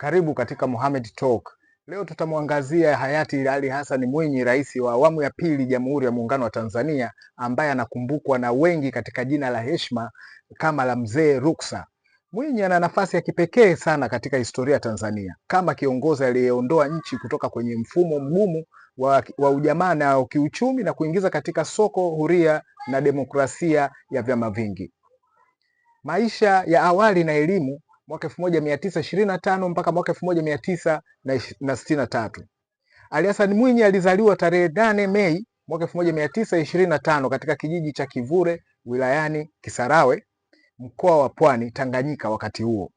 Karibu katika Mohamed Talk. Leo tutamwangazia hayati Ali Hassan Mwinyi, rais wa awamu ya pili Jamhuri ya Muungano wa Tanzania, ambaye anakumbukwa na wengi katika jina la heshima kama la Mzee Ruksa. Mwinyi ana nafasi ya kipekee sana katika historia ya Tanzania kama kiongozi aliyeondoa nchi kutoka kwenye mfumo mgumu wa ujamaa na kiuchumi na kuingiza katika soko huria na demokrasia ya vyama vingi. Maisha ya awali na elimu mwaka 1925 mpaka mwaka 1963. Ali Hassan Mwinyi alizaliwa tarehe 8 Mei mwaka 1925 katika kijiji cha Kivule wilayani Kisarawe, mkoa wa Pwani, Tanganyika wakati huo.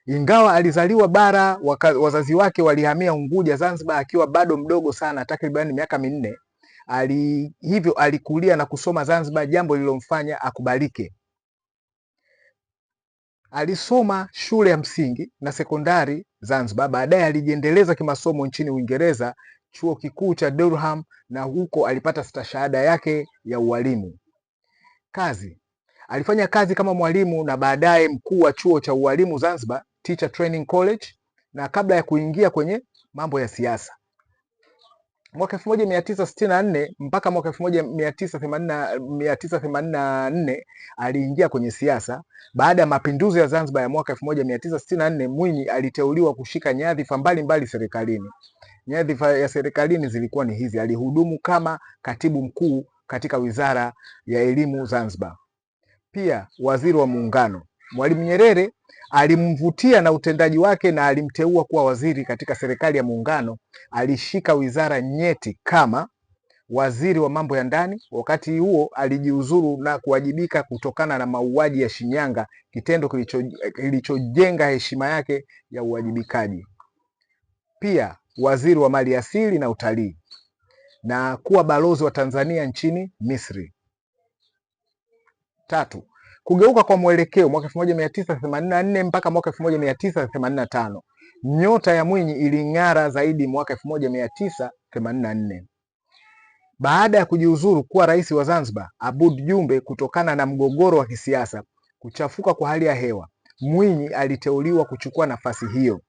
Ingawa alizaliwa bara, wazazi wake walihamia Unguja, Zanzibar akiwa bado mdogo sana, takriban miaka minne. Hivyo alikulia na kusoma Zanzibar, jambo lililomfanya akubalike. Alisoma shule ya msingi na sekondari Zanzibar. Baadaye alijiendeleza kimasomo nchini Uingereza, chuo kikuu cha Durham, na huko alipata stashahada yake ya ualimu. Alifanya kazi kama mwalimu na baadaye mkuu wa chuo cha ualimu Zanzibar, Teacher Training College, na kabla ya kuingia kwenye mambo ya siasa. Mwaka 1964 mpaka mwaka 1984 aliingia kwenye siasa. Baada ya mapinduzi ya Zanzibar ya mwaka 1964, Mwinyi aliteuliwa kushika nyadhifa mbalimbali serikalini. Nyadhifa ya serikalini zilikuwa ni hizi: alihudumu kama katibu mkuu katika Wizara ya Elimu Zanzibar, pia waziri wa Muungano. Mwalimu Nyerere alimvutia na utendaji wake na alimteua kuwa waziri katika serikali ya Muungano. Alishika wizara nyeti kama waziri wa mambo ya ndani. Wakati huo alijiuzuru na kuwajibika kutokana na mauaji ya Shinyanga, kitendo kilichojenga heshima yake ya uwajibikaji. Pia waziri wa mali asili na utalii na kuwa balozi wa Tanzania nchini Misri. Kugeuka kwa mwelekeo mwaka 1984 mpaka mwaka 1985. Nyota ya Mwinyi iling'ara zaidi mwaka 1984. Baada ya kujiuzuru kuwa rais wa Zanzibar Aboud Jumbe kutokana na mgogoro wa kisiasa, kuchafuka kwa hali ya hewa, Mwinyi aliteuliwa kuchukua nafasi hiyo.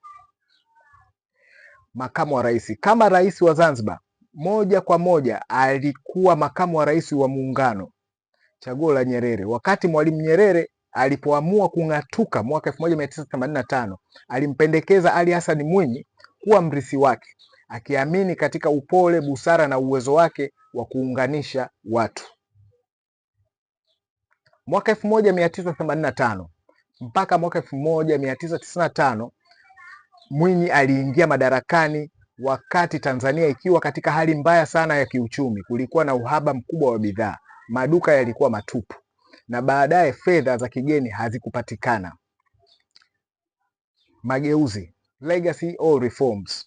Makamu wa rais. Kama rais wa Zanzibar, moja kwa moja alikuwa makamu wa rais wa Muungano, chaguo la Nyerere. Wakati Mwalimu Nyerere alipoamua kung'atuka mwaka 1985, alimpendekeza Ali Hassan Mwinyi kuwa mrithi wake, akiamini katika upole, busara na uwezo wake wa kuunganisha watu. Mwaka 1985 mpaka mwaka 1995, Mwinyi aliingia madarakani wakati Tanzania ikiwa katika hali mbaya sana ya kiuchumi. Kulikuwa na uhaba mkubwa wa bidhaa, maduka yalikuwa matupu, na baadaye fedha za kigeni hazikupatikana. Mageuzi, legacy or reforms.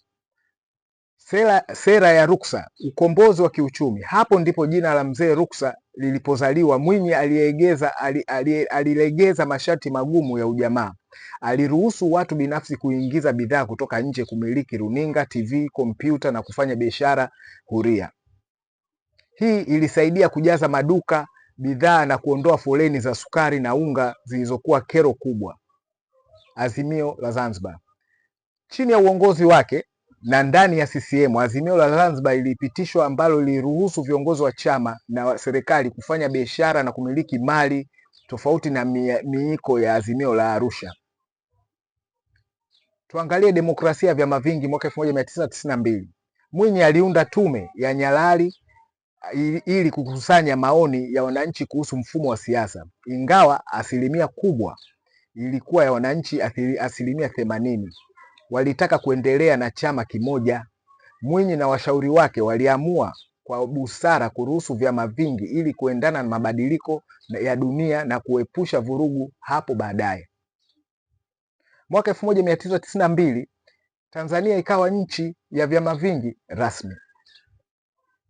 Sera ya Ruksa, ukombozi wa kiuchumi. Hapo ndipo jina la Mzee Ruksa lilipozaliwa. Mwinyi alilegeza masharti magumu ya ujamaa. Aliruhusu watu binafsi kuingiza bidhaa kutoka nje, kumiliki runinga, TV, kompyuta na kufanya biashara huria. Hii ilisaidia kujaza maduka bidhaa na kuondoa foleni za sukari na unga zilizokuwa kero kubwa. Azimio la Zanzibar. Chini ya uongozi wake na ndani ya CCM, Azimio la Zanzibar ilipitishwa ambalo liliruhusu viongozi wa chama na serikali kufanya biashara na kumiliki mali tofauti na miiko ya Azimio la Arusha. Tuangalie demokrasia ya vyama vingi. Mwaka 1992, Mwinyi aliunda tume ya Nyalali ili kukusanya maoni ya wananchi kuhusu mfumo wa siasa. Ingawa asilimia kubwa ilikuwa ya wananchi, asilimia 80 walitaka kuendelea na chama kimoja. Mwinyi na washauri wake waliamua kwa busara kuruhusu vyama vingi ili kuendana na mabadiliko ya dunia na kuepusha vurugu hapo baadaye. Mwaka 1992, Tanzania ikawa nchi ya vyama vingi rasmi.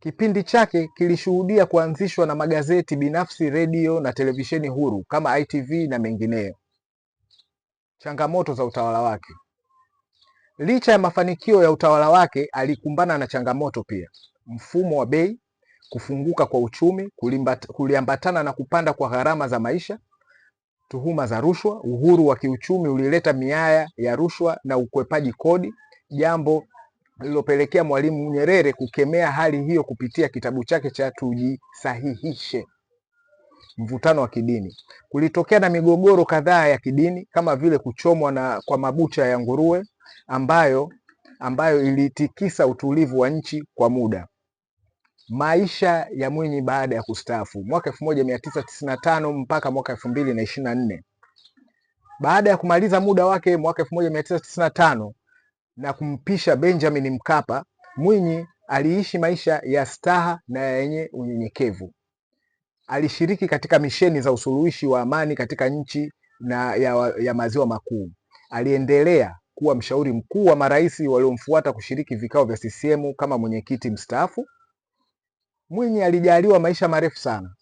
Kipindi chake kilishuhudia kuanzishwa na magazeti binafsi, redio na televisheni huru kama ITV na mengineyo. Changamoto za utawala wake. Licha ya mafanikio ya utawala wake, alikumbana na changamoto pia. Mfumo wa bei, kufunguka kwa uchumi kuliambatana na kupanda kwa gharama za maisha, tuhuma za rushwa. Uhuru wa kiuchumi ulileta miaya ya rushwa na ukwepaji kodi, jambo lililopelekea Mwalimu Nyerere kukemea hali hiyo kupitia kitabu chake cha Tujisahihishe. Mvutano wa kidini. Kulitokea na migogoro kadhaa ya kidini kama vile kuchomwa kwa mabucha ya nguruwe ambayo ilitikisa utulivu wa nchi kwa muda. Maisha ya Mwinyi baada ya kustaafu mwaka 1995 mpaka mwaka 2024. Baada ya kumaliza muda wake mwaka 1995 na kumpisha Benjamin Mkapa, Mwinyi aliishi maisha ya staha na yenye unyenyekevu. Alishiriki katika misheni za usuluhishi wa amani katika nchi ya maziwa makuu. Aliendelea kuwa mshauri mkuu wa marais waliomfuata, kushiriki vikao vya CCM kama mwenyekiti mstaafu. Mwinyi alijaliwa maisha marefu sana.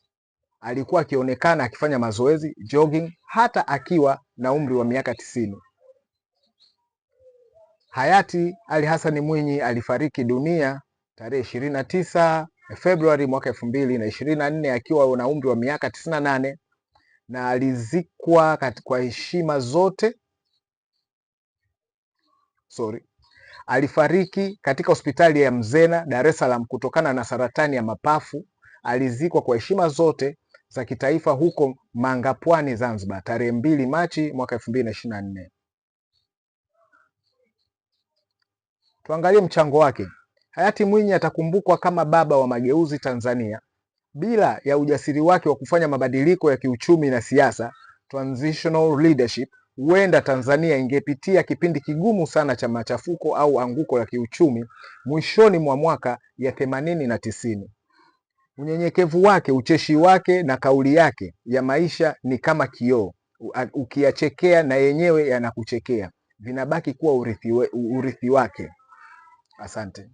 Alikuwa akionekana akifanya mazoezi, jogging, hata akiwa na umri wa miaka 90. Hayati Ali Hassan Mwinyi alifariki dunia tarehe 29 Februari mwaka 2024 akiwa na umri wa miaka 98 na alizikwa kwa heshima zote. Alifariki katika hospitali ya Mzena, Dar es Salaam kutokana na saratani ya mapafu. Alizikwa kwa heshima zote za kitaifa huko Mangapwani, Zanzibar, tarehe 2 Machi mwaka 2024. Tuangalie mchango wake. Hayati Mwinyi atakumbukwa kama baba wa mageuzi Tanzania. Bila ya ujasiri wake wa kufanya mabadiliko ya kiuchumi na siasa, transitional leadership, huenda Tanzania ingepitia kipindi kigumu sana cha machafuko au anguko la kiuchumi mwishoni mwa mwaka ya 80 na 90. Unyenyekevu wake, ucheshi wake na kauli yake ya maisha ni kama kioo. Ukiyachekea na yenyewe yanakuchekea. Vinabaki kuwa urithi wake. Asante.